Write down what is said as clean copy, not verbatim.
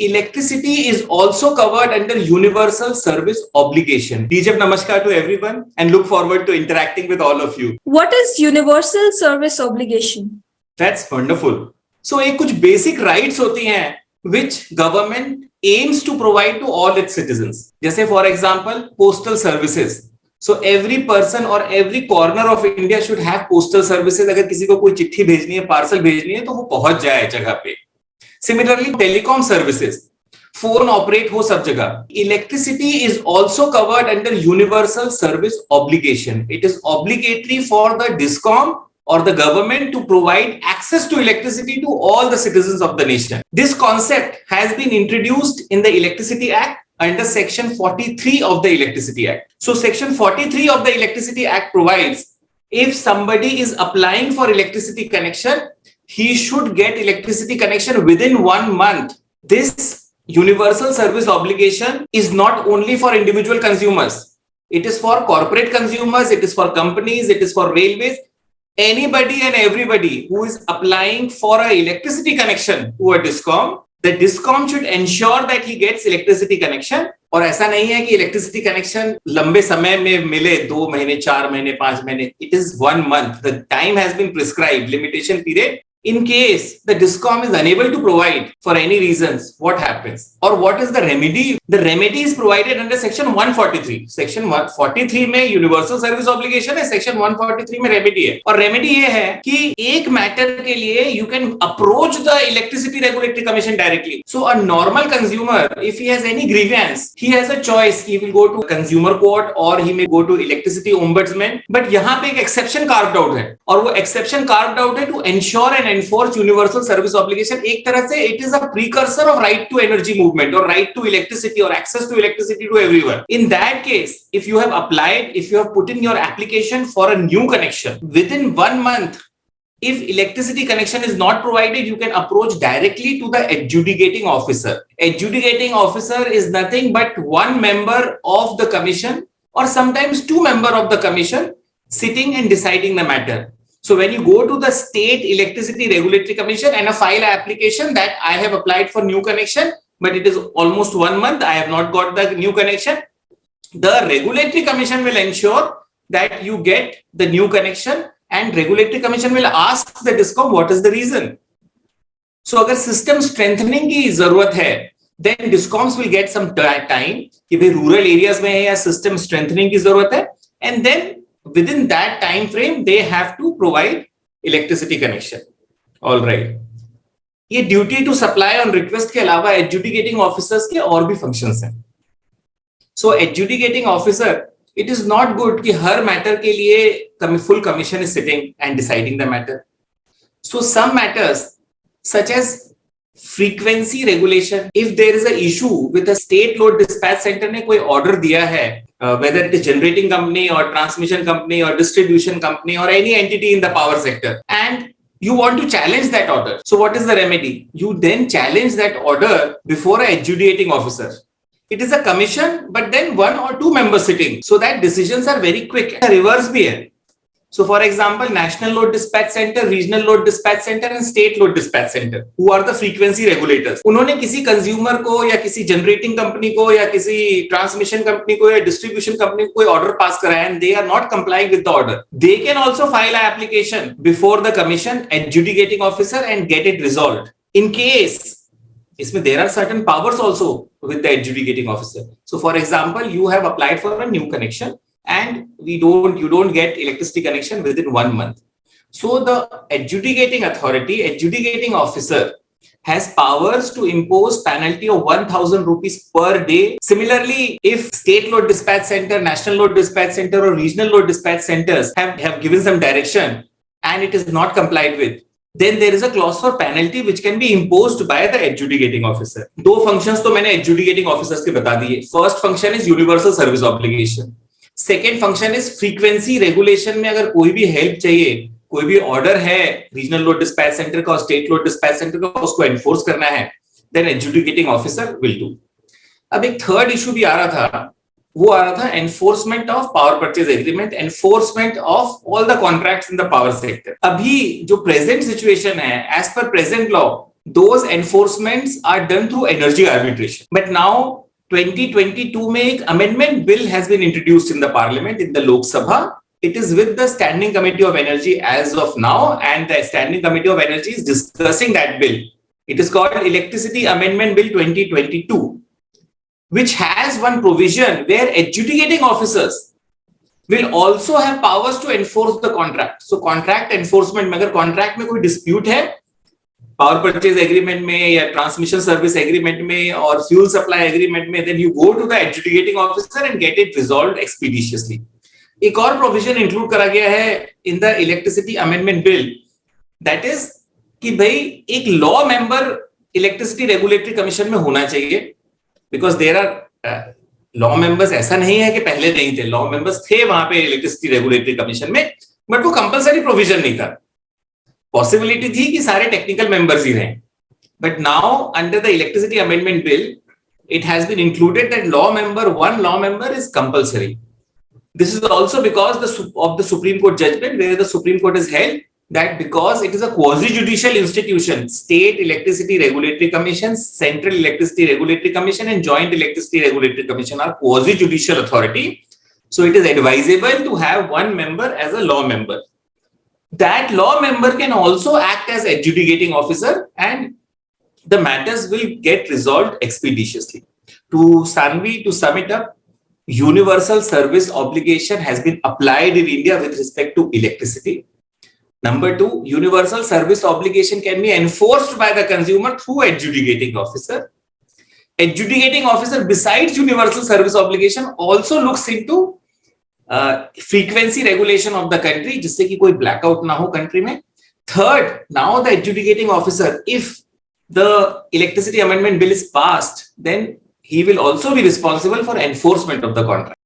Electricity is also covered under Universal Service Obligation. Dijab namaskar to everyone and look forward to interacting with all of you. What is Universal Service Obligation? That's wonderful. So एक कुछ basic rights होती हैं which government aims to provide to all its citizens. जैसे for example postal services. So every person or every corner of India should have postal services. अगर किसी को कोई चिट्ठी भेजनी है, पार्सल भेजनी है, तो वो पहुंच जाए जगह पे. Similarly, telecom services. Phone operate हो सब जगह. Electricity is also covered under Universal Service Obligation. It is obligatory for the DISCOM or the government to provide access to electricity to all the citizens of the nation. This concept has been introduced in the Electricity Act under Section 43 of the Electricity Act. So Section 43 of the Electricity Act provides if somebody is applying for electricity connection, he should get electricity connection within 1 month. This Universal Service Obligation is not only for individual consumers. It is for corporate consumers, it is for companies, it is for railways. Anybody and everybody who is applying for an electricity connection to a DISCOM, the DISCOM should ensure that he gets electricity connection. और ऐसा नहीं है कि electricity connection लंबे समय में मिले, 2 महीने, 4 महीने, 5 महीने. It is 1 month. The time has been prescribed, limitation period. In case the DISCOM is unable to provide for any reasons, what happens? Or what is the remedy? The remedy is provided under Section 143. Section 143 में Universal Service Obligation है, Section 143 में remedy है. और remedy ये है कि एक matter के लिए you can approach the Electricity Regulatory Commission directly. So a normal consumer, if he has any grievance, he has a choice. He will go to consumer court or he may go to electricity ombudsman. But यहाँ पे एक exception carved out है. और वो exception carved out है to ensure and enforce universal service obligation. एक तरह से it is a precursor of right to energy movement or right to electricity or access to electricity to everyone. In that case, if you have applied, if you have put in your application for a new connection, within 1 month, if electricity connection is not provided, you can approach directly to the adjudicating officer. Adjudicating officer is nothing but one member of the commission or sometimes 2 members of the commission sitting and deciding the matter. So when you go to the State Electricity Regulatory Commission and file an application that I have applied for new connection, but it is almost 1 month, I have not got the new connection, the Regulatory Commission will ensure that you get the new connection and Regulatory Commission will ask the DISCOM what is the reason. So अगर system strengthening की जरूरत है, then DISCOMs will get some time कि भाई rural areas में है या system strengthening की जरूरत है, and then within that time frame they have to provide electricity connection. All right. ये duty to supply on request के अलावा adjudicating officers के और भी functions हैं. So adjudicating officer, it is not good कि हर matter के लिए full commission is sitting and deciding the matter. So some matters such as frequency regulation, if there is a issue with a state load dispatch center ने कोई order दिया है, whether it is generating company or transmission company or distribution company or any entity in the power sector, and you want to challenge that order. So what is the remedy? You then challenge that order before an adjudicating officer. It is a commission, but then 1 or 2 members sitting, so that decisions are very quick. Reverse भी है. So for example, National Load Dispatch Center, Regional Load Dispatch Center and State Load Dispatch Center, who are the frequency regulators. उन्होंने किसी consumer को या किसी generating company को या किसी transmission company को या distribution company को कोई order pass कराया and they are not complying with the order. They can also file an application before the commission adjudicating officer and get it resolved. In case इसमें there are certain powers also with the adjudicating officer. So for example, you have applied for a new connection and you don't get electricity connection within 1 month. So the adjudicating authority, adjudicating officer has powers to impose penalty of 1,000 rupees per day. Similarly, if state load dispatch center, national load dispatch center or regional load dispatch centers have given some direction and it is not complied with, then there is a clause for penalty which can be imposed by the adjudicating officer. 2 functions तो मैंने adjudicating officers के बता दिए. First function is universal service obligation. Second function is frequency regulation में अगर कोई भी help चाहिए, कोई भी ऑर्डर है रीजनल लोड डिस्पैच सेंटर का और स्टेट लोड डिस्पैच सेंटर का, उसको एनफोर्स करना है, then adjudicating officer will do. अब एक थर्ड इशू भी आ रहा था, वो आ रहा था enforcement of power purchase agreement, enforcement of all the contracts in the power sector. अभी जो प्रेजेंट सिचुएशन है, as per present law, those enforcements are done through energy arbitration. But now 2022 में एक amendment bill has been introduced in the parliament, in the Lok Sabha. It is with the Standing Committee of Energy as of now, and the Standing Committee of Energy is discussing that bill. It is called Electricity Amendment Bill 2022, which has one provision where adjudicating officers will also have powers to enforce the contract. So contract enforcement में अगर contract में कोई dispute है, power purchase agreement में या transmission service agreement में और fuel supply agreement में, then you go to the adjudicating officer and get it resolved expeditiously. एक और provision include करा गया है in the electricity amendment bill, that is कि भाई एक law member electricity regulatory commission में होना चाहिए, because there are law members, ऐसा नहीं है कि पहले नहीं थे, law members थे वहां पे electricity regulatory commission में, but वो compulsory provision नहीं था. Possibility थी कि सारे technical members ही रहें. But now under the electricity amendment bill, it has been included that one law member is compulsory. This is also because of the Supreme Court judgment, where the Supreme Court has held that because it is a quasi-judicial institution, State Electricity Regulatory Commission, Central Electricity Regulatory Commission, and Joint Electricity Regulatory Commission are quasi-judicial authority. So it is advisable to have one member as a law member. That law member can also act as adjudicating officer, and the matters will get resolved expeditiously. To Sanvi, to sum it up, universal service obligation has been applied in India with respect to electricity. Number two, universal service obligation can be enforced by the consumer through adjudicating officer. Adjudicating officer, besides universal service obligation, also looks into frequency regulation of the country, जिससे कि कोई blackout ना हो country में. Third, now the adjudicating officer, if the electricity amendment bill is passed, then he will also be responsible for enforcement of the contract.